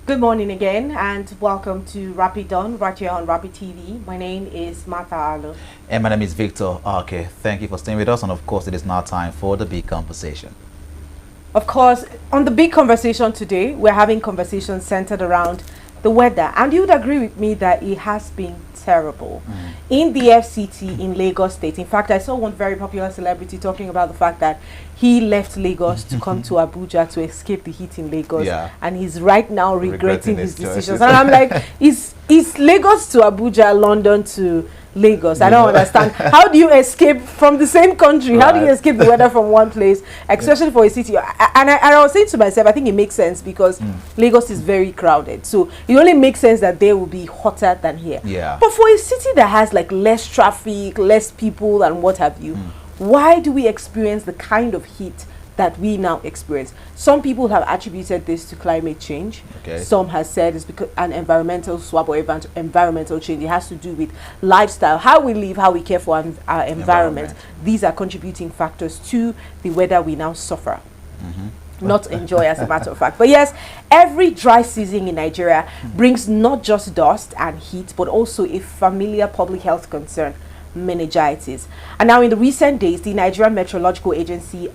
Good morning again, and welcome to Rapid On right here on Rapid TV. My name is Martha Arlo. And my name is Victor. Okay, thank you for staying with us. And of course, it is now time for the big conversation. Of course, on the big conversation today, we're having conversations centered around the weather. And you would agree with me that it has been terrible in the FCT in Lagos State. In fact, I saw one very popular celebrity talking about the fact that he left Lagos to come to Abuja to escape the heat in Lagos. Yeah. And he's right now regretting his choices. decisions. And I'm like, is Lagos to Abuja, London to Lagos? I don't understand. How do you escape from the same country? How do you escape the weather from one place, especially for a city? And I was saying to myself, I think it makes sense because Lagos is very crowded. So it only makes sense that there will be hotter than here. Yeah. But for a city that has like less traffic, less people and what have you, why do we experience the kind of heat that we now experience? Some people have attributed this to climate change. Okay. Some have said it's because an environmental swap or environmental change. It has to do with lifestyle, how we live, how we care for our environment. These are contributing factors to the weather we now suffer. Not enjoy, as a matter of fact. But yes, every dry season in Nigeria brings not just dust and heat, but also a familiar public health concern: meningitis. And now in the recent days, the Nigerian Meteorological Agency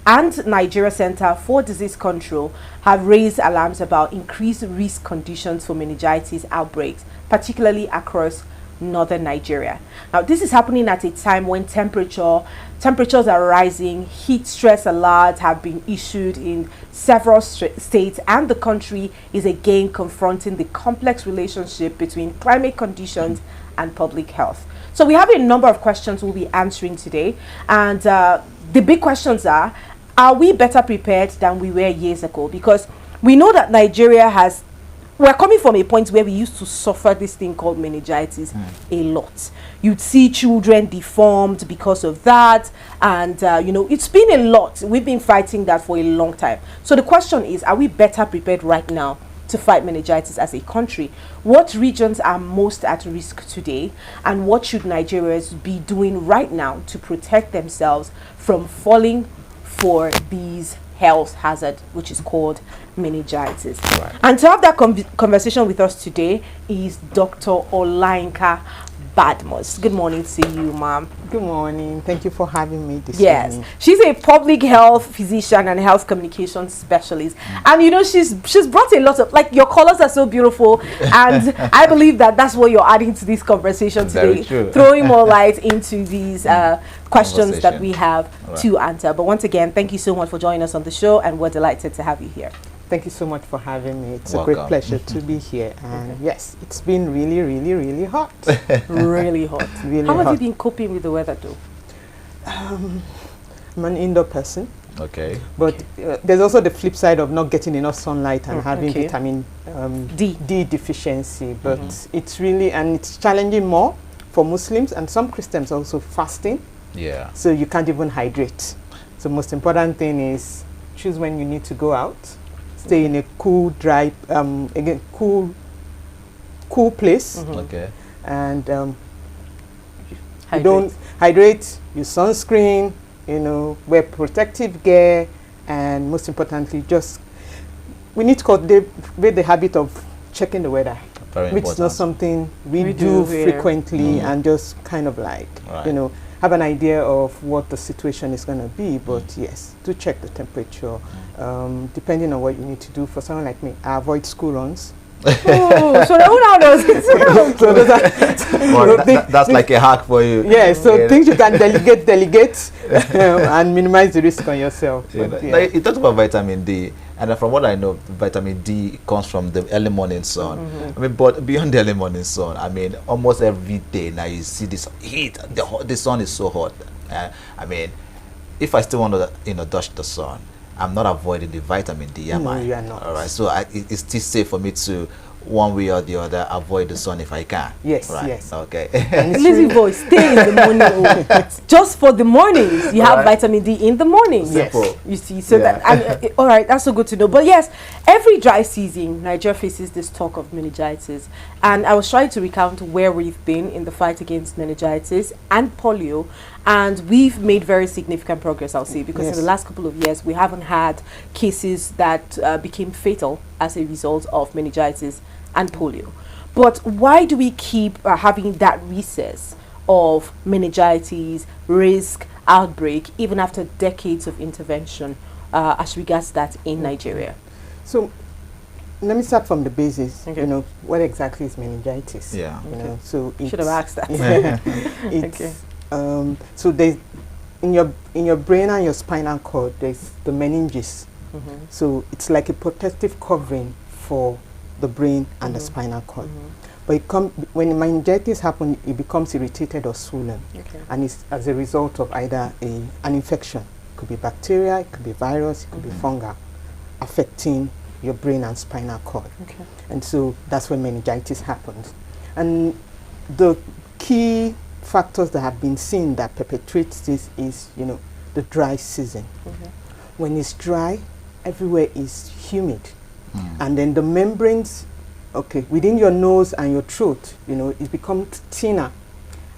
and Nigeria Center for Disease Control have raised alarms about increased risk conditions for meningitis outbreaks, particularly across northern Nigeria. Now this is happening at a time when temperatures are rising. Heat stress alerts have been issued in several states, and the country is again confronting the complex relationship between climate conditions and public health. So we have a number of questions we'll be answering today, and the big questions are we better prepared than we were years ago? Because we know that we're coming from a point where we used to suffer this thing called meningitis a lot. You'd see children deformed because of that, and it's been a lot. We've been fighting that for a long time. So the question is, are we better prepared right now to fight meningitis as a country? What regions are most at risk today, and what should Nigerians be doing right now to protect themselves from falling for these health hazard, which is called meningitis? Right. And to have that conversation with us today is Dr. Olayinka Badmus. Good morning to you, ma'am. Good morning. Thank you for having me this Yes, evening. she's a public health physician and health communication specialist, and she's brought a lot of, like, your colors are so beautiful, and I believe that's what you're adding to this conversation Very today, true. throwing more light into these questions that we have Right. to answer. But once again, thank you so much for joining us on the show, and we're delighted to have you here. Thank you so much for having me. It's Welcome. a great pleasure to be here. And yes, it's been really, really, really hot. Really hot. Really How hot. have you been coping with the weather, though? I'm an indoor person, Okay. but there's also the flip side of not getting enough sunlight and having okay. vitamin D. D deficiency. But it's really, and it's challenging more for Muslims and some Christians also fasting. Yeah. So you can't even hydrate. So most important thing is choose when you need to go out. Stay in a cool, dry, cool place, Okay. and you don't hydrate. Use sunscreen. Wear protective gear, and most importantly, we need to cultivate the habit of checking the weather, Very which is important. not something we We do do here. frequently, and just kind of like Right. have an idea of what the situation is going to be. But yes, do check the temperature. Depending on what you need to do. For someone like me, I avoid school runs. Oh, so who now does it? So those are Well, that's like a hack for you. yeah, so things you can delegate and minimize the risk on yourself. But, yeah. Like, you talked about vitamin D, and from what I know, vitamin D comes from the early morning sun. I mean, but beyond the early morning sun, I mean, almost every day now you see this heat. The sun is so hot. I mean, if I still want to, dodge the sun, I'm not avoiding the vitamin D, am I? No, you are not. All right, so it's still safe for me to, one way or the other, avoid the sun if I can. Yes, right. yes. Okay. Lazy boy, stay in the morning. Just for the mornings, you have Right. vitamin D in the mornings. Yes. Simple. You see, so Yeah. all right, that's so good to know. But yes, every dry season, Nigeria faces this talk of meningitis, and I was trying to recount where we've been in the fight against meningitis and polio, And we've made very significant progress, I'll say, because Yes. in the last couple of years, we haven't had cases that became fatal as a result of meningitis and polio. But why do we keep having that recess of meningitis, risk, outbreak, even after decades of intervention as regards that in Nigeria? So let me start from the basis. Okay. You know, what exactly is meningitis? Yeah. You know, so Should have asked that. it's Okay. So there's in your brain and your spinal cord, there's the meninges. So it's like a protective covering for the brain and the spinal cord. But when meningitis happens, it becomes irritated or swollen, Okay. and it's as a result of either an infection. It could be bacteria, it could be virus, it could be fungal, affecting your brain and spinal cord. Okay. And so that's when meningitis happens. And the key factors that have been seen that perpetuates this is, you know, the dry season. When it's dry, everywhere is humid. And then the membranes, within your nose and your throat, you know, it becomes thinner,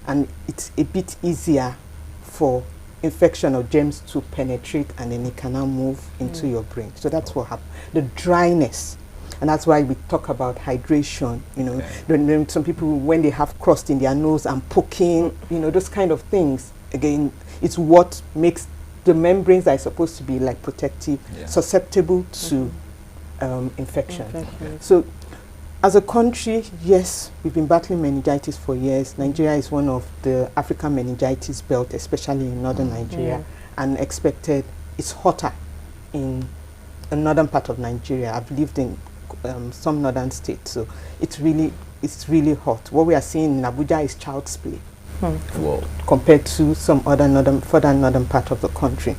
and it's a bit easier for infection or germs to penetrate, and then it can now move into your brain. So that's what happens. The dryness. And that's why we talk about hydration, you know. Then some people, when they have crust in their nose and poking, you know, those kind of things, again, it's what makes the membranes that are supposed to be like protective, susceptible to infection. So as a country, yes, we've been battling meningitis for years. Nigeria is one of the African meningitis belt, especially in northern Nigeria, and expected it's hotter in a northern part of Nigeria. I've lived in some northern states, so it's really hot. What we are seeing in Abuja is child's play compared to some other further northern part of the country.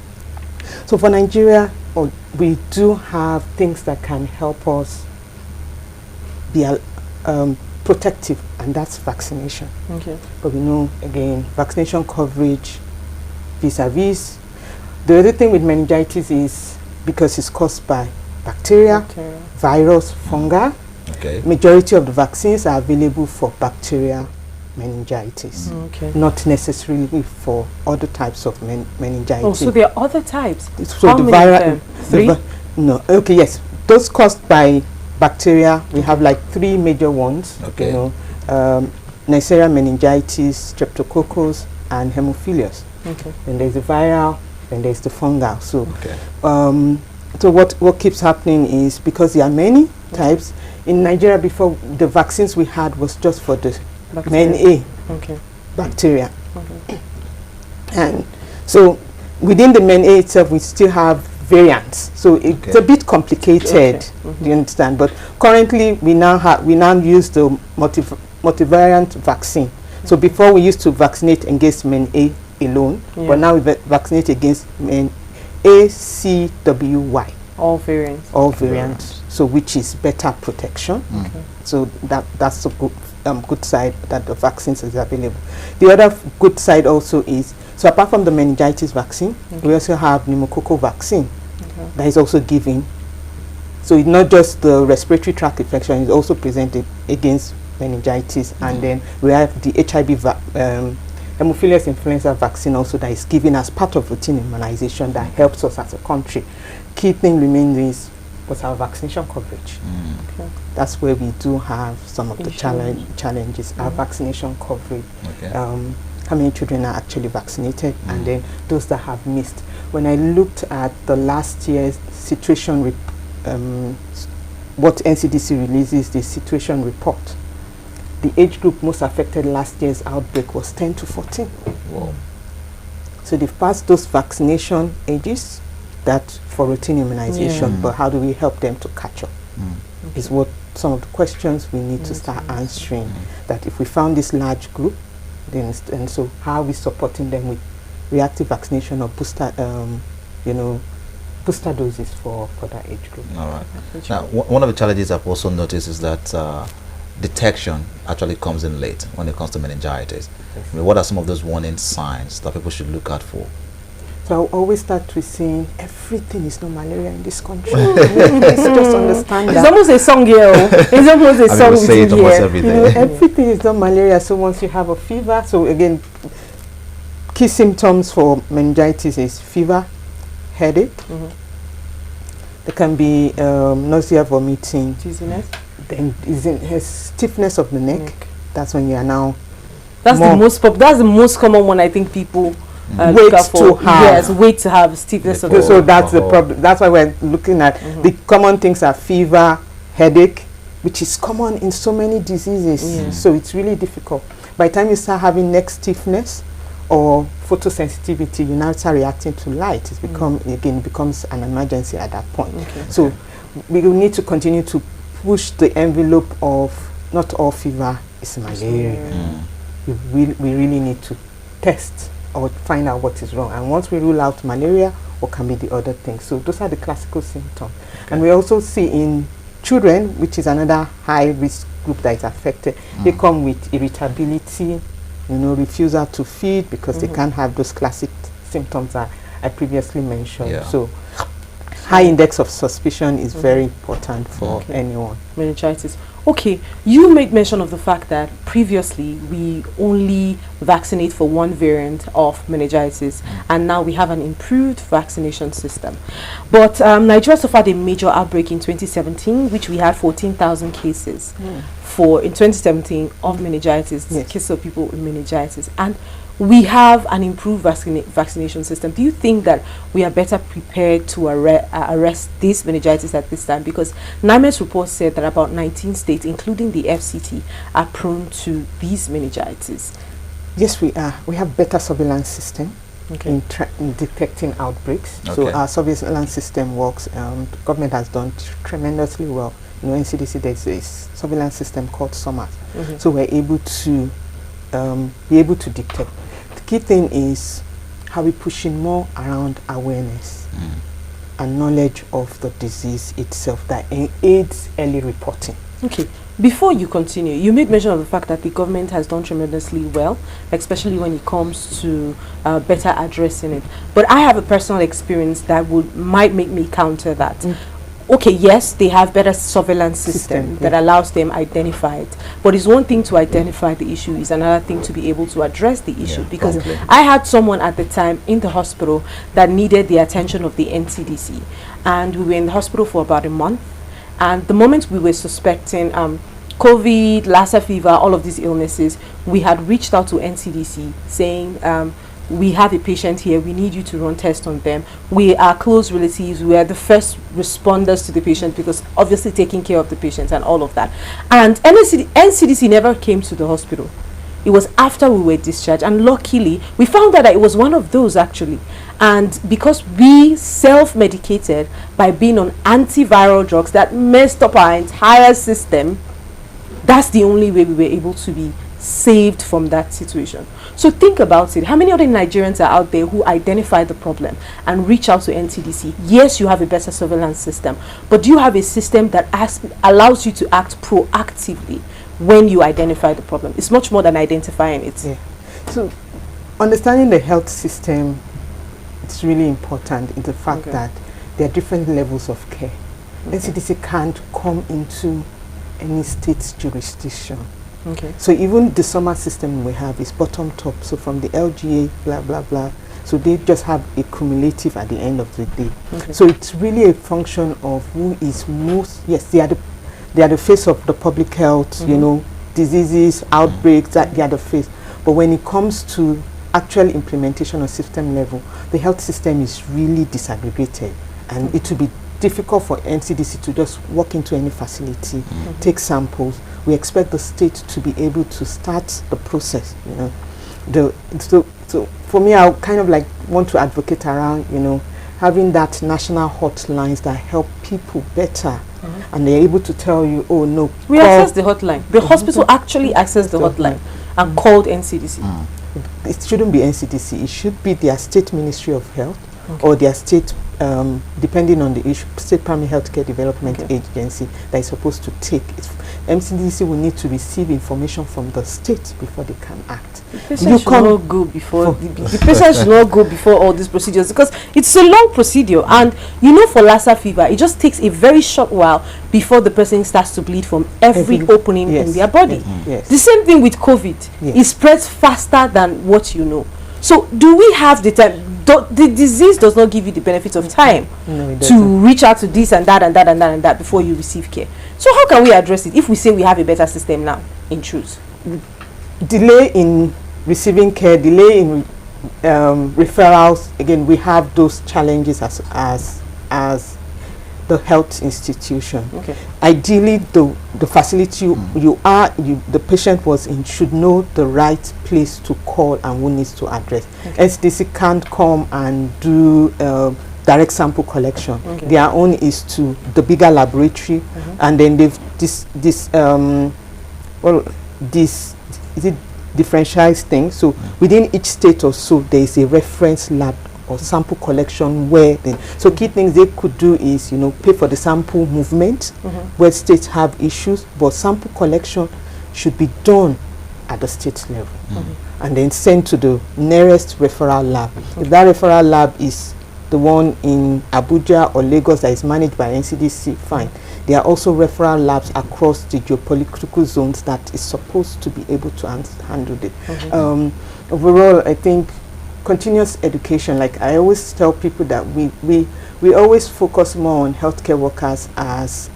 So for Nigeria, we do have things that can help us be protective, and that's vaccination. But we know, again, vaccination coverage vis-a-vis. The other thing with meningitis is because it's caused by bacteria, virus, fungi. Majority of the vaccines are available for bacterial meningitis, not necessarily for other types of meningitis. Oh, so there are other types. So how the many of them? 3? No. Okay. Yes, those caused by bacteria. We have like 3 major ones. You know, Neisseria meningitis, Streptococcus, and Haemophilus. Then there's the viral, then there's the fungal. So, so what keeps happening is, because there are many types in Nigeria, before the vaccines we had was just for the MEN-A bacteria. And so within the MEN-A itself, we still have variants. So it's a bit complicated. Do you understand? But currently, we now use the multivariant vaccine. So before we used to vaccinate against MEN-A alone, but now we vaccinate against MEN-A-C-W-Y. All variants. All variants. So which is better protection. So that's the good side, that the vaccines is available. The other good side also is, so apart from the meningitis vaccine, we also have pneumococcal vaccine that is also given. So it's not just the respiratory tract infection, it's also presented against meningitis. And then we have the HIV Haemophilus influenza vaccine also that is given as part of routine immunization that helps us as a country. Key thing remains was our vaccination coverage. That's where we do have some of the challenges. Our vaccination coverage. How many children are actually vaccinated, and then those that have missed. When I looked at the last year's situation, what NCDC releases, the situation report, the age group most affected last year's outbreak was 10 to 14. So they've passed those vaccination ages that for routine immunization, but how do we help them to catch up? Is what some of the questions we need to start answering. That if we found this large group, then and so how are we supporting them with reactive vaccination or booster, booster doses for that age group? All right. Now, one of the challenges I've also noticed is that detection actually comes in late when it comes to meningitis. I mean, what are some of those warning signs that people should look out for? So I always start with saying everything is not malaria in this country. Let's just understand that. It's almost a song here. It's almost a song. We say it almost every day. Everything is not malaria. So once you have a fever, so again, key symptoms for meningitis is fever, headache. There can be nausea, vomiting, dizziness. Then stiffness of the neck. That's when you are now. That's the most common one I think people wait to have. Yes, wait to have stiffness of the neck. So that's the problem. That's why we're looking at the common things are fever, headache, which is common in so many diseases. So it's really difficult. By the time you start having neck stiffness or photosensitivity, you now start reacting to light. It becomes an emergency at that point. So we will need to continue to push the envelope of not all fever is malaria. We really need to test or find out what is wrong. And once we rule out malaria, what can be the other things? So those are the classical symptoms. And we also see in children, which is another high risk group that is affected, they come with irritability, refusal to feed because they can't have those classic symptoms that I previously mentioned. So high index of suspicion is very important for anyone. Meningitis. Okay, you made mention of the fact that previously we only vaccinate for one variant of meningitis, and now we have an improved vaccination system. But Nigeria suffered a major outbreak in 2017, which we had 14,000 cases in 2017 of meningitis, cases of people with meningitis, and we have an improved vaccination system. Do you think that we are better prepared to arrest this meningitis at this time? Because NIME's report said that about 19 states, including the FCT, are prone to these meningitis. Yes, we are. We have better surveillance system in detecting outbreaks. So our surveillance system works. The government has done tremendously well. NCDC, there's a surveillance system called SOMAS. So we're able to detect. The key thing is how we pushing more around awareness and knowledge of the disease itself that aids early reporting. Okay. Before you continue, you made mention of the fact that the government has done tremendously well, especially when it comes to better addressing it. But I have a personal experience that might make me counter that. Okay, yes, they have better surveillance system that allows them identify it. But it's one thing to identify the issue, is another thing to be able to address the issue. Because I had someone at the time in the hospital that needed the attention of the NCDC. And we were in the hospital for about a month. And the moment we were suspecting COVID, Lassa fever, all of these illnesses, we had reached out to NCDC saying, we have a patient here, we need you to run tests on them. We are close relatives, we are the first responders to the patient, because obviously taking care of the patient and all of that. And NCDC never came to the hospital. It was after we were discharged, and luckily we found out that it was one of those actually. And because we self-medicated by being on antiviral drugs that messed up our entire system, that's the only way we were able to be saved from that situation. So think about it. How many other Nigerians are out there who identify the problem and reach out to NCDC? Yes, you have a better surveillance system, but do you have a system that allows you to act proactively when you identify the problem? It's much more than identifying it. Yeah. So understanding the health system, it's really important in the fact that there are different levels of care. NCDC can't come into any state's jurisdiction. So even the summer system we have is bottom top. So from the LGA, blah, blah, blah. So they just have a cumulative at the end of the day. So it's really a function of who is most, yes, they are the face of the public health, diseases, outbreaks, that they are the face. But when it comes to actual implementation on system level, the health system is really disaggregated. And it will be difficult for NCDC to just walk into any facility, take samples. We expect the state to be able to start the process. So for me, I kind of like want to advocate around, having that national hotlines that help people better, and they're able to tell you, oh no, we access the hotline. The hospital actually access the hotline and called NCDC. It shouldn't be NCDC. It should be their state Ministry of Health or their state. Depending on the issue, State Primary Healthcare Development Agency that is supposed to take it. MCDC will need to receive information from the state before they can act. The patient should not go before the patient should not go before all these procedures, because it's a long procedure. And for Lassa fever, it just takes a very short while before the person starts to bleed from every opening in their body. The same thing with COVID. It spreads faster than what you know. So do we have the time? The disease does not give you the benefit of time to reach out to this and that and that and that and that before you receive care. So how can we address it if we say we have a better system now, in truth? Delay in receiving care, delay in referrals. Again, we have those challenges as the health institution. Okay. Ideally, the facility the patient was in should know the right place to call and who needs to address. Okay. SDC can't come and do direct sample collection. Okay. Their own is to the bigger laboratory, and then they've this is it differentialized thing. So within each state or so, there is a reference lab or sample collection where so key things they could do is pay for the sample movement where states have issues, but sample collection should be done at the state level and then sent to the nearest referral lab. If that referral lab is the one in Abuja or Lagos that is managed by NCDC, fine. There are also referral labs across the geopolitical zones that is supposed to be able to handle it. Overall, I think continuous education, like I always tell people that we always focus more on healthcare workers as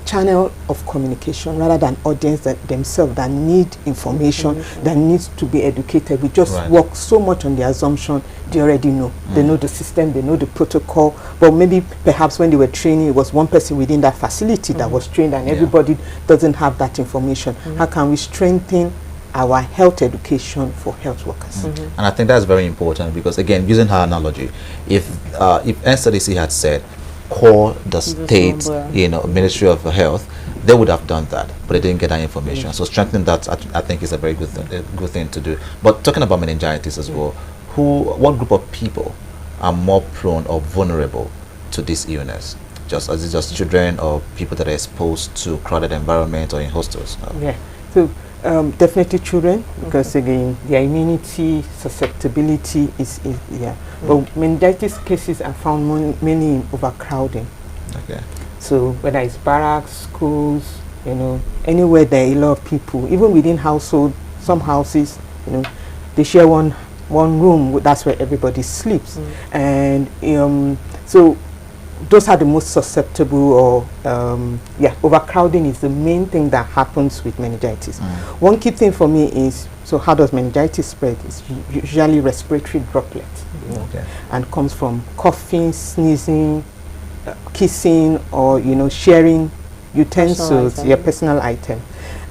channel of communication rather than audience that themselves that need information, that needs to be educated. We just work so much on the assumption they already know. They know the system, they know the protocol, but maybe perhaps when they were training, it was one person within that facility that was trained and everybody doesn't have that information. How can we strengthen our health education for health workers? And I think that's very important because, again, using her analogy, if NCDC had said, call the state, Ministry of Health, they would have done that, but they didn't get that information. So strengthening that, I think, is a very good thing to do. But talking about meningitis as well, what group of people are more prone or vulnerable to this illness? Is it just children or people that are exposed to crowded environment or in hostels? So definitely children, because again their immunity susceptibility is but meningitis cases are found mainly in overcrowding. So whether it's barracks, schools, anywhere there are a lot of people, even within household, some houses, they share one room, that's where everybody sleeps. And so those are the most susceptible, or overcrowding is the main thing that happens with meningitis. One key thing for me is, so how does meningitis spread? It's usually respiratory droplets, and comes from coughing, sneezing, kissing, or sharing utensils, personal item.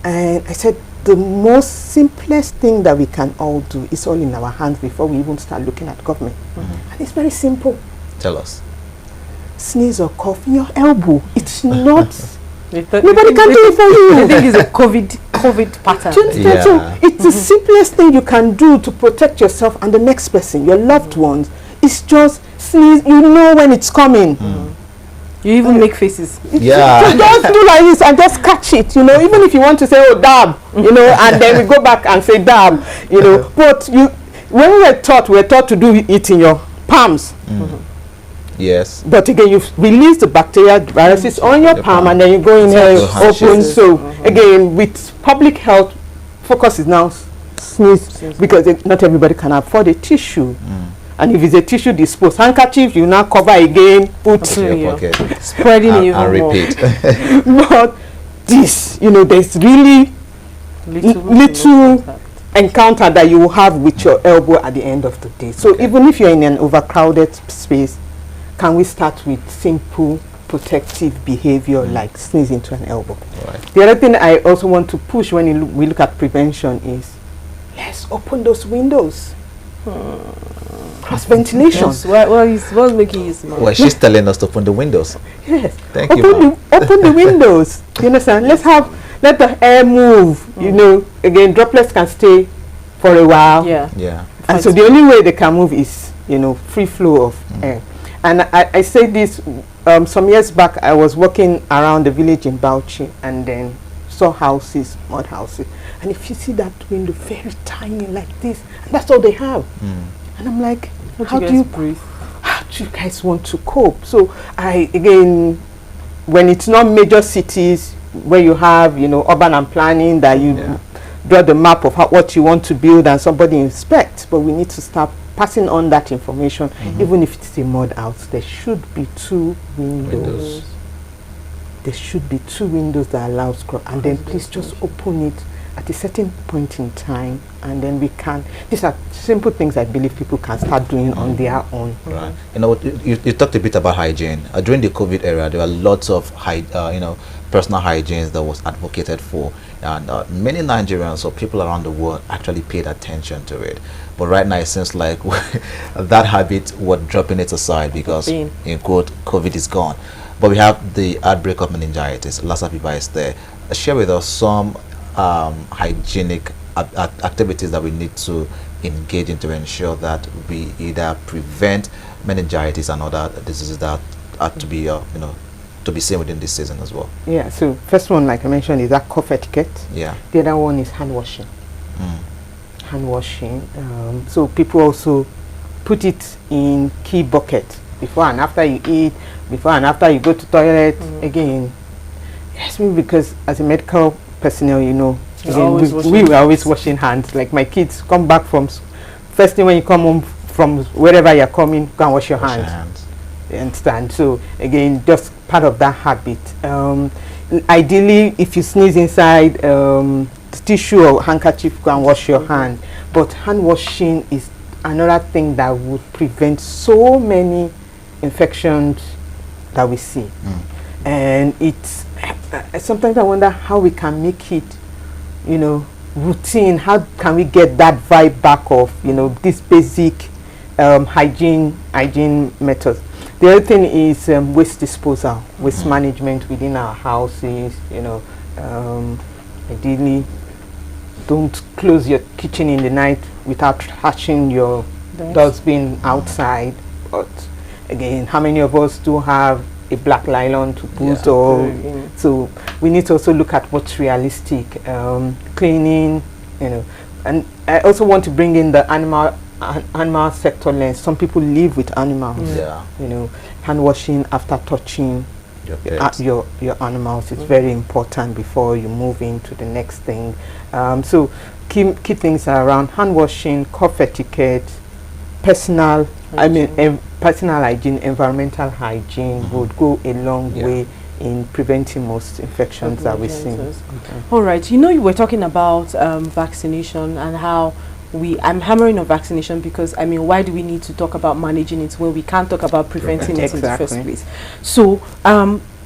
And I said the most simplest thing that we can all do is all in our hands before we even start looking at government. And it's very simple. Tell us. Sneeze or cough in your elbow. It's not. Nobody can do it for you. I think it's a COVID pattern. So it's the simplest thing you can do to protect yourself and the next person, your loved ones. It's just sneeze. You know when it's coming. You even make faces. Just do like this and just catch it. Even if you want to say, oh, dab, and then we go back and say dab, But when we were taught to do it in your palms. Yes. But again, you release the bacteria, viruses on your palm, and then you go in here open. So again, with public health, focus is now sneeze, because not everybody can afford a tissue. And if it's a tissue disposed handkerchief, you now cover again, put in your pocket, spreading and repeat. But this, there's really little encounter that you will have with your elbow at the end of the day. So even if you're in an overcrowded space, can we start with simple protective behavior like sneezing to an elbow? The other thing I also want to push when we look at prevention is, let's open those windows. Cross ventilation. What's making you smile? Well, she's telling us to open the windows. Yes. Thank you. Open the windows. You understand? Let the air move. Again, droplets can stay for a while. And so the only way they can move is, free flow of air. And I say this, some years back, I was walking around the village in Bauchi and then saw houses, mud houses. And if you see that window, very tiny like this, and that's all they have. And I'm like, how do you breathe? How do you guys want to cope? So again, when it's not major cities where you have, urban and planning that draw the map of what you want to build and somebody inspects, but we need to start passing on that information. Even if it's a mud house, there should be 2 windows. There should be 2 windows that allow scrub, and then please just open it at a certain point in time, and then we can. These are simple things I believe people can start doing on their own. Right. You know, you talked a bit about hygiene. During the COVID era, there were lots of personal hygiene that was advocated for, and many Nigerians or people around the world actually paid attention to it. But right now, it seems like that habit, we're dropping it aside because, in quote, COVID is gone. But we have the outbreak of meningitis. Lassa Pipa is there. Share with us some hygienic activities that we need to engage in to ensure that we either prevent meningitis and other diseases that are to be to be seen within this season as well. Yeah, so first one, like I mentioned, is that cough etiquette. Yeah. The other one is hand washing. Hand washing. So people also put it in key bucket before and after you eat, before and after you go to toilet. Again, yes, because as a medical personnel, you know, again, we were always washing hands. Like my kids come back from first thing when you come home from wherever you're coming, go and wash your hands. You understand? So again, just part of that habit. Ideally, if you sneeze inside tissue or handkerchief, go and wash your hand. But hand washing is another thing that would prevent so many infections that we see. And it's sometimes I wonder how we can make it, you know, routine. How can we get that vibe back of, you know, this basic hygiene methods? The other thing is waste disposal, waste management within our houses. You know, ideally, don't close your kitchen in the night without touching your dustbin outside. But again, how many of us do have a black nylon to put? So we need to also look at what's realistic. Cleaning, you know, and I also want to bring in the animal sector lens. Some people live with animals. You know, hand washing after touching your animals is very important before you move into the next thing. So key things are around hand washing, cough etiquette, personal hygiene, environmental hygiene would go a long way in preventing most infections that we see. All right, you know, you were talking about vaccination and how I'm hammering on vaccination because, I mean, why do we need to talk about managing it when we can't talk about preventing it in the first place? So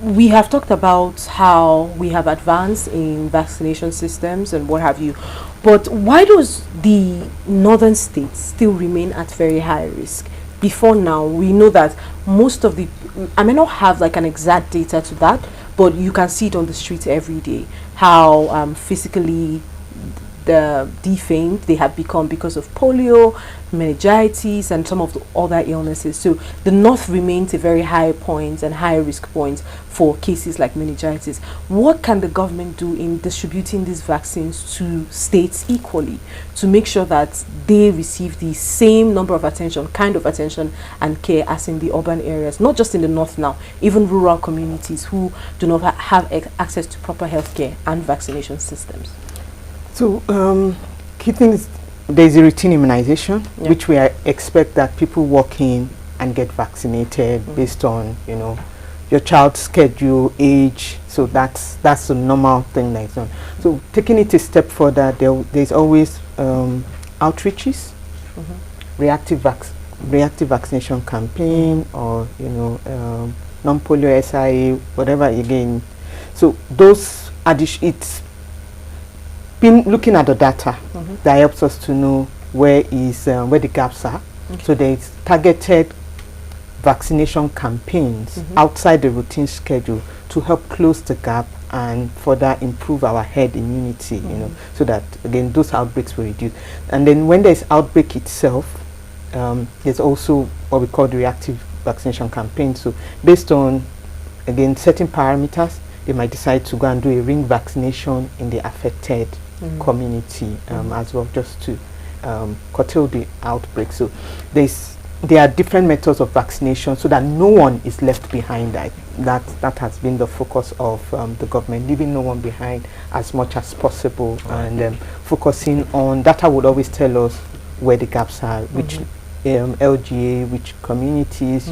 we have talked about how we have advanced in vaccination systems and what have you, but why does the northern states still remain at very high risk? Before now, we know that most of the, I may not have like an exact data to that, but you can see it on the streets every day, how physically defamed they have become because of polio, meningitis, and some of the other illnesses. So the north remains a very high point and high risk point for cases like meningitis. What can the government do in distributing these vaccines to states equally to make sure that they receive the same number of attention, kind of attention and care as in the urban areas, not just in the north now, even rural communities who do not have access to proper healthcare and vaccination systems? So key things, there's a routine immunization, which we expect that people walk in and get vaccinated based on, you know, your child's schedule, age. So that's a normal thing that's done. So taking it a step further, there's always outreaches, reactive vaccination campaign, or, you know, non-polio SIA, whatever again. So those it's been looking at the data that helps us to know where the gaps are. So there's targeted vaccination campaigns outside the routine schedule to help close the gap and further improve our herd immunity, you know, so that again those outbreaks will reduce. And then when there's outbreak itself, there's also what we call the reactive vaccination campaign. So based on again certain parameters, they might decide to go and do a ring vaccination in the affected community as well, just to curtail the outbreak. So there's there are different methods of vaccination so that no one is left behind. That has been the focus of the government, leaving no one behind as much as possible, and focusing on data would always tell us where the gaps are, which LGA, which communities,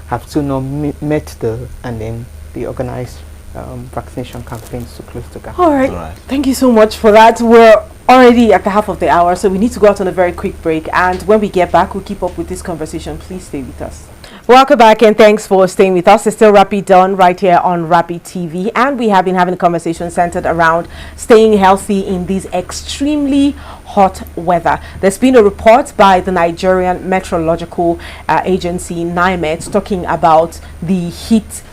have still not met and then they organize vaccination campaigns to close the gap. All right. Thank you so much for that. We're already at the half of the hour, so we need to go out on a very quick break, and when we get back we'll keep up with this conversation. Please stay with us. Welcome back, and thanks for staying with us. It's still Rapid Done right here on Rapid TV, and we have been having a conversation centered around staying healthy in this extremely hot weather. There's been a report by the Nigerian Meteorological Agency, NIMET, talking about the heat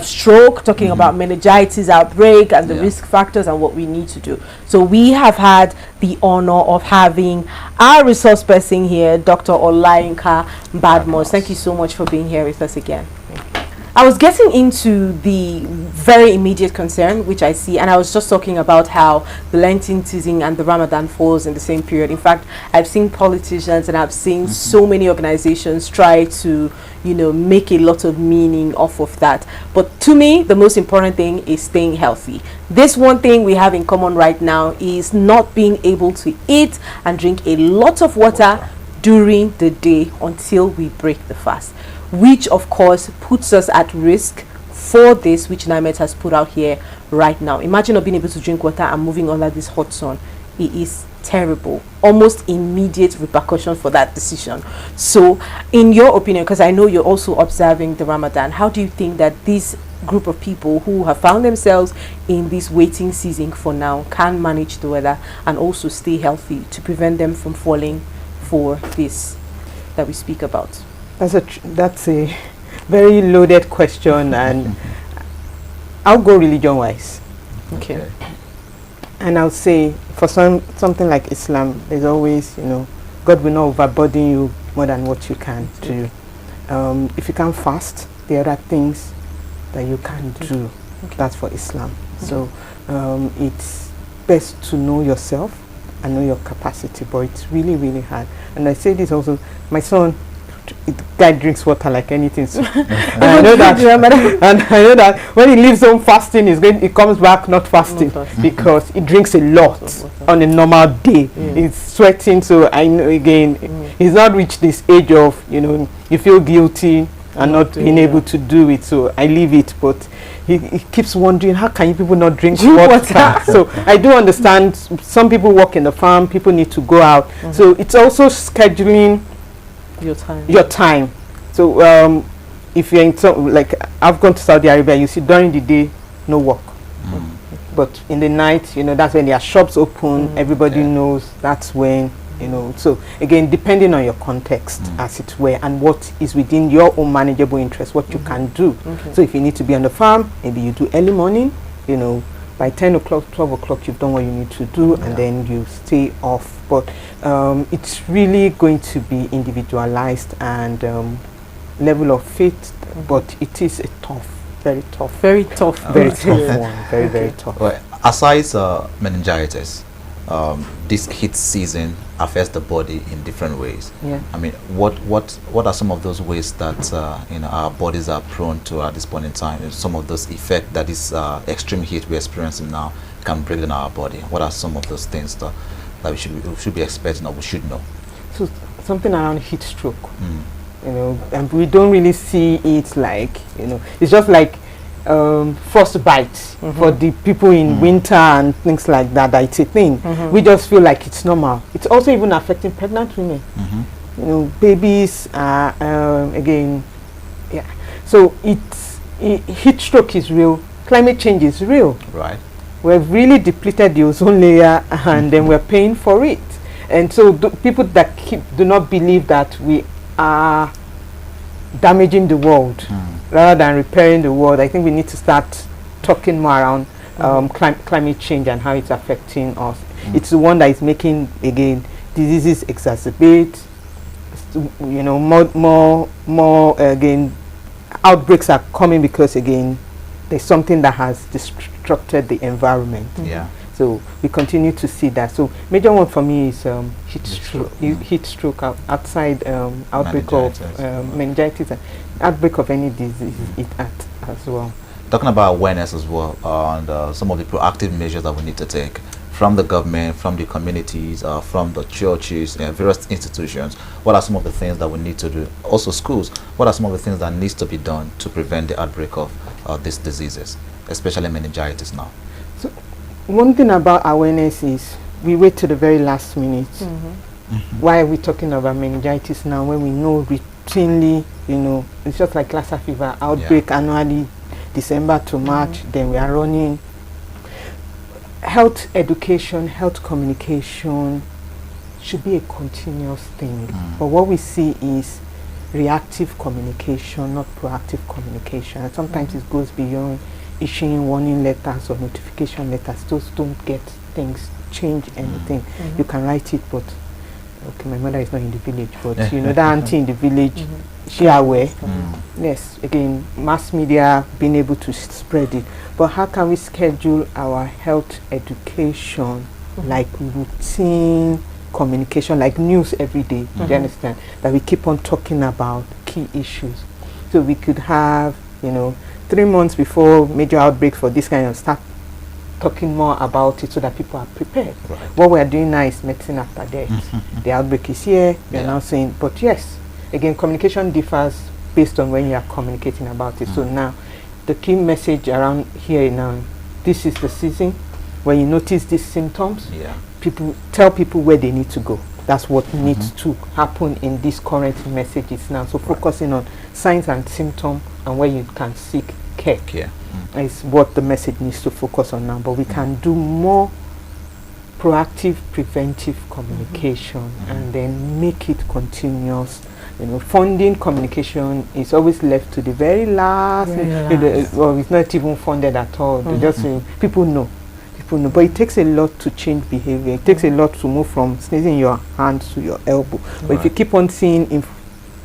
stroke, talking about meningitis outbreak and the risk factors and what we need to do. So we have had the honor of having our resource person here, Dr. Olayinka Badmus. Thank you so much for being here with us again. I was getting into the very immediate concern which I see, and I was just talking about how the Lenten season and the Ramadan falls in the same period. In fact, I've seen politicians and I've seen so many organizations try to, make a lot of meaning off of that. But to me, the most important thing is staying healthy. This one thing we have in common right now is not being able to eat and drink a lot of water during the day until we break the fast, which of course puts us at risk for this, which NIMET has put out here right now. Imagine not being able to drink water and moving under this hot sun. It is terrible, almost immediate repercussion for that decision. So in your opinion, because I know you're also observing the Ramadan, how do you think that this group of people who have found themselves in this waiting season for now can manage the weather and also stay healthy to prevent them from falling for this that we speak about? That's a very loaded question, and I'll go religion-wise. Okay. And I'll say, for something like Islam, there's always, God will not overburden you more than what you can do. If you can fast, there are things that you can do. That's for Islam. So it's best to know yourself and know your capacity, but it's really, really hard. And I say this also, my son, the guy drinks water like anything. So I know that, and I know that when he leaves home fasting, he comes back not fasting because he drinks a lot on a normal day. He's sweating, so I know again he's not reached this age of you feel guilty and not being able to do it. So I leave it, but he keeps wondering, how can you people not drink water? So I do understand some people work in the farm, people need to go out. So it's also scheduling your time. So if you're in like I've gone to Saudi Arabia, you see during the day no work, but in the night, that's when their shops open. Everybody knows that's when, so again, depending on your context, as it were, and what is within your own manageable interest, what you can do. So if you need to be on the farm, maybe you do early morning, by 10 o'clock, 12 o'clock, you've done what you need to do, and then you stay off. But it's really going to be individualized and level of faith, but it is a very tough one, very tough. Well, aside meningitis, this heat season affects the body in different ways. I mean, what are some of those ways that our bodies are prone to at this point in time? Some of those effects that this extreme heat we're experiencing now can bring in our body. What are some of those things that we should be expecting or we should know? So something around heat stroke, and we don't really see it like, it's just like frostbite for the people in winter and things like that. It's a thing. We just feel like it's normal. It's also even affecting pregnant women. Babies again, so heat stroke is real. Climate change is real. Right. We've really depleted the ozone layer, and then we're paying for it. And so people that do not believe that we are damaging the world rather than repairing the world, I think we need to start talking more around climate change and how it's affecting us. It's the one that is making, again, diseases exacerbate, more again, outbreaks are coming because, again, there's something that has disrupted the environment. So we continue to see that. So major one for me is heat stroke outside outbreak of meningitis, outbreak of any disease as well. Talking about awareness as well, and some of the proactive measures that we need to take from the government, from the communities, from the churches, various institutions. What are some of the things that we need to do? Also schools, what are some of the things that needs to be done to prevent the outbreak of these diseases, especially meningitis now? So one thing about awareness is we wait to the very last minute. Why are we talking about meningitis now when we know routinely, it's just like Lassa fever outbreak annually, December to March, then we are running. Health education, health communication should be a continuous thing. But what we see is reactive communication, not proactive communication. And sometimes it goes beyond issuing warning letters or notification letters. Those don't get things, change anything. You can write it, but okay, my mother is not in the village, but the auntie in the village, she aware. Yes, again, mass media being able to spread it. But how can we schedule our health education like routine communication, like news every day? Do you understand? That we keep on talking about key issues. So we could have, 3 months before major outbreak for this kind of stuff, talking more about it so that people are prepared. Right. What we are doing now is medicine after death. The outbreak is here, we are now saying, but yes, again, communication differs based on when you are communicating about it. So now, the key message around here now, this is the season. When you notice these symptoms, tell people where they need to go. That's what needs to happen in these current messages now. So focusing on signs and symptoms and where you can seek care. Is what the message needs to focus on now. But we can do more proactive, preventive communication and then make it continuous. Funding communication is always left to the very last. Well, it's not even funded at all. Just people know. But it takes a lot to change behavior. It takes a lot to move from sneezing your hand to your elbow. But if you keep on seeing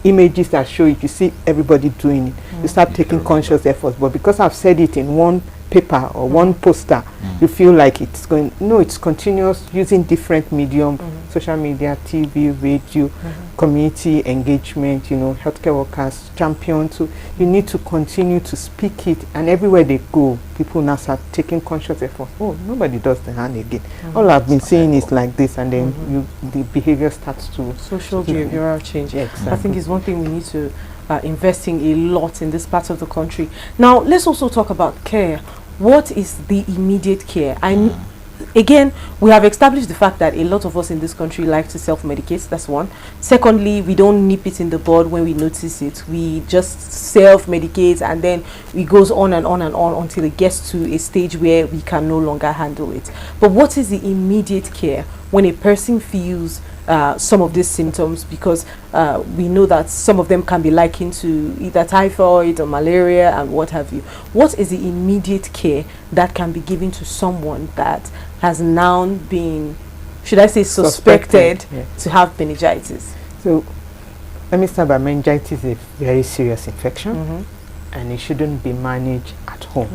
images that show it, you see everybody doing it, you start taking conscious efforts. But because I've said it in one paper or one poster, you feel like it's going, no, it's continuous, using different medium, social media, TV, radio, community engagement, healthcare workers, champions. So you need to continue to speak it, and everywhere they go, people now start taking conscious effort. Oh, nobody does the hand again. All I've been saying is like this, and then the behavior starts to social behavioral change. Yeah, exactly. I think is one thing we need to investing a lot in this part of the country. Now, let's also talk about care. What is the immediate care? Again, we have established the fact that a lot of us in this country like to self-medicate. That's one. Secondly, we don't nip it in the bud when we notice it. We just self-medicate, and then it goes on and on and on until it gets to a stage where we can no longer handle it. But what is the immediate care when a person feels some of these symptoms? Because we know that some of them can be likened to either typhoid or malaria and what have you. What is the immediate care that can be given to someone that has now been, should I say, suspected to have meningitis? So let me start by meningitis is a very serious infection, and it shouldn't be managed at home.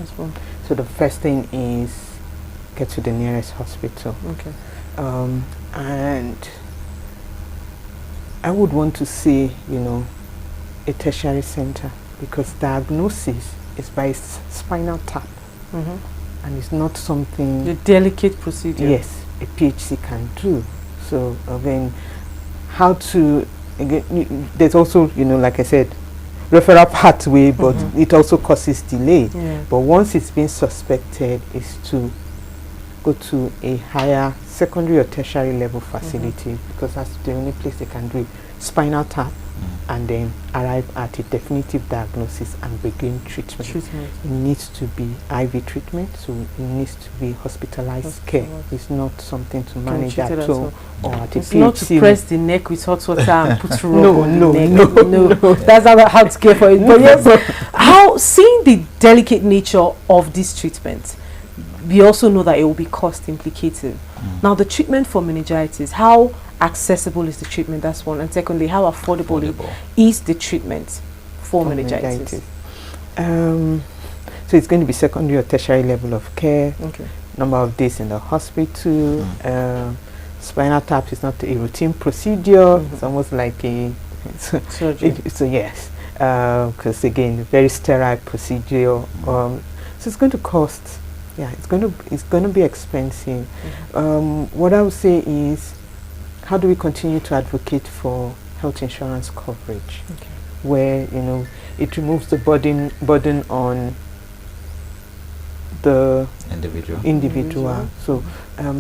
So the first thing is get to the nearest hospital. And I would want to say, a tertiary center, because diagnosis is by spinal tap, and it's not something... A delicate procedure. Yes, a PHC can do. So then how to... Again, there's also, like I said, referral pathway, but it also causes delay. But once it's been suspected, is to go to a higher secondary or tertiary level facility, because that's the only place they can do it. Spinal tap, and then arrive at a definitive diagnosis and begin treatment. It needs to be IV treatment, so it needs to be hospitalized care. It's not something to manage at home or at a PHC. It's not to press the neck with hot water and put rub on no, the neck. No, that's not how to care for it. But yes, seeing the delicate nature of this treatment, we also know that it will be cost implicative. Now, the treatment for meningitis, how accessible is the treatment? That's one. And secondly, how affordable is the treatment for meningitis? So it's going to be secondary or tertiary level of care. number of days in the hospital. Spinal tap is not a routine procedure. It's almost like a surgery. So yes, because again, very sterile procedure. So it's going to cost. Yeah, it's going to be expensive. What I would say is, how do we continue to advocate for health insurance coverage, where it removes the burden on the individual. So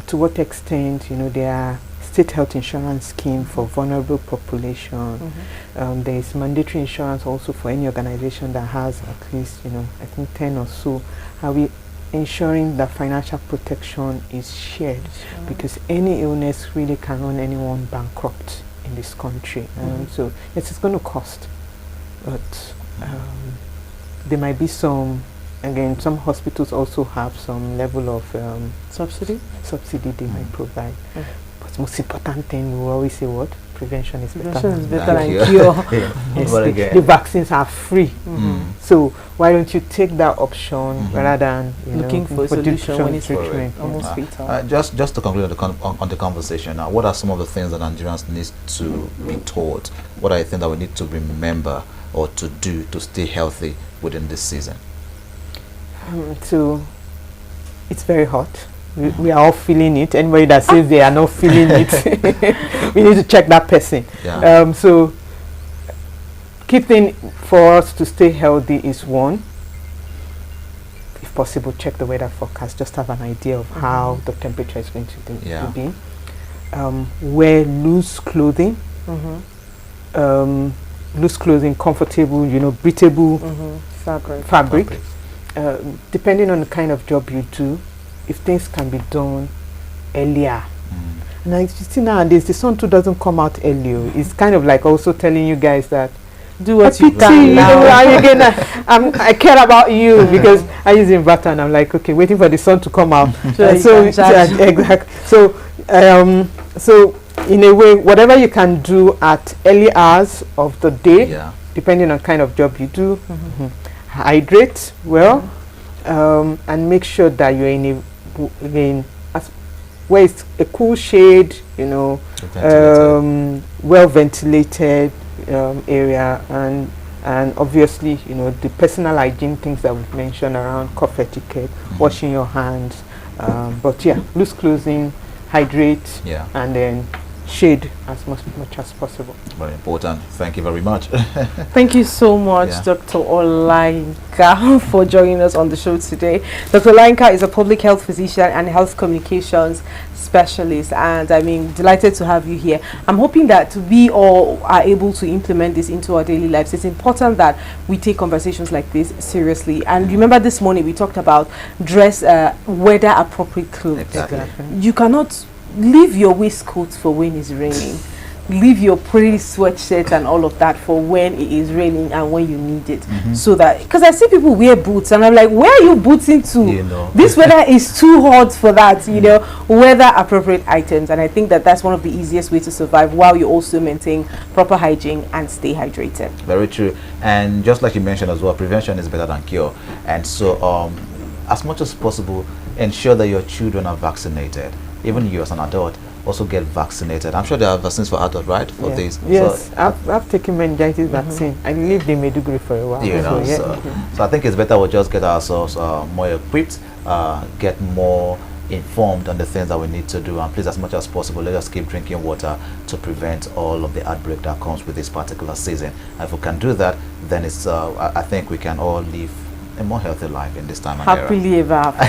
to what extent there are state health insurance scheme for vulnerable population. There is mandatory insurance also for any organization that has at least I think 10 or so. Are we ensuring that financial protection is shared, because any illness really can run anyone bankrupt in this country. So yes, it's going to cost, but there might be some hospitals also have some level of subsidy they might provide. But most important thing, we always say what? Prevention is better than cure. Yes, the vaccines are free. So why don't you take that option rather than looking for a solution when it's treatment? Almost fatal. Just to conclude on the conversation now, what are some of the things that Nigerians need to be taught? What are the things that we need to remember or to do to stay healthy within this season? So it's very hot. We are all feeling it. Anybody that says they are not feeling it, we need to check that person. So key thing for us to stay healthy is, one, if possible, check the weather forecast. Just have an idea of how the temperature is going to be. Wear loose clothing. Loose clothing, comfortable, breathable fabric. Depending on the kind of job you do, if things can be done earlier. Now you see nowadays the sun too doesn't come out earlier. It's kind of like also telling you guys that do what you can now. I care about you because I use inverter and I'm like, okay, waiting for the sun to come out. Exactly. So in a way, whatever you can do at early hours of the day, depending on kind of job you do, hydrate well, and make sure that you're in where it's a cool shade, well ventilated area, and obviously the personal hygiene things that we've mentioned around cough etiquette, washing your hands, but loose clothing, hydrate, and then shade as much as possible. Very important. Thank you very much. Thank you so much, Dr. Olayinka, for joining us on the show today. Dr. Olayinka is a public health physician and health communications specialist, and delighted to have you here. I'm hoping that we all are able to implement this into our daily lives. It's important that we take conversations like this seriously. And remember, this morning we talked about dress weather appropriate clothes. Exactly. You cannot leave your waistcoat for when it's raining. Leave your pretty sweatshirt and all of that for when it is raining and when you need it. So that, because I see people wear boots and I'm like, where are you booting to? This weather is too hot for that. Weather appropriate items, and I think that that's one of the easiest ways to survive while you also maintain proper hygiene and stay hydrated. Very true. And just like you mentioned as well, prevention is better than cure. And so as much as possible, ensure that your children are vaccinated. Even you as an adult, also get vaccinated. I'm sure there are vaccines for adults, right? For this. Yes, so I've taken meningitis vaccine. I lived in Maiduguri for a while. So I think it's better we just get ourselves more equipped, get more informed on the things that we need to do, and please, as much as possible, let us keep drinking water to prevent all of the outbreak that comes with this particular season. And if we can do that, then it's I think we can all live a more healthy life in this time and happily ever after.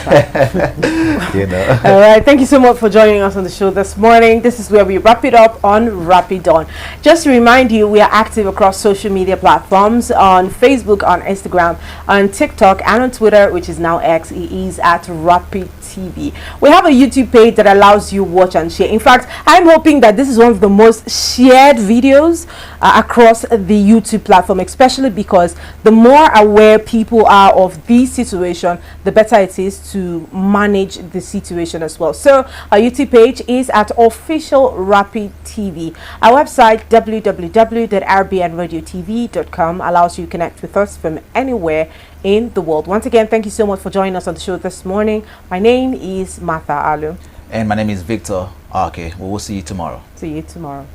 All right, thank you so much for joining us on the show this morning. This is where we wrap it up on Rapid On. Just to remind you, we are active across social media platforms on Facebook, on Instagram, on TikTok, and on Twitter, which is now X. It is at Rapid TV. We have a YouTube page that allows you watch and share. In fact, I'm hoping that this is one of the most shared videos across the YouTube platform, especially because the more aware people are of this situation, the better it is to manage the situation as well. So our YouTube page is at Official Rapid TV. Our website, www.rbnradiotv.com, allows you to connect with us from anywhere in the world. Once again, thank you so much for joining us on the show this morning. My name name is Martha Alu. And my name is Victor. Okay, we will see you tomorrow. See you tomorrow.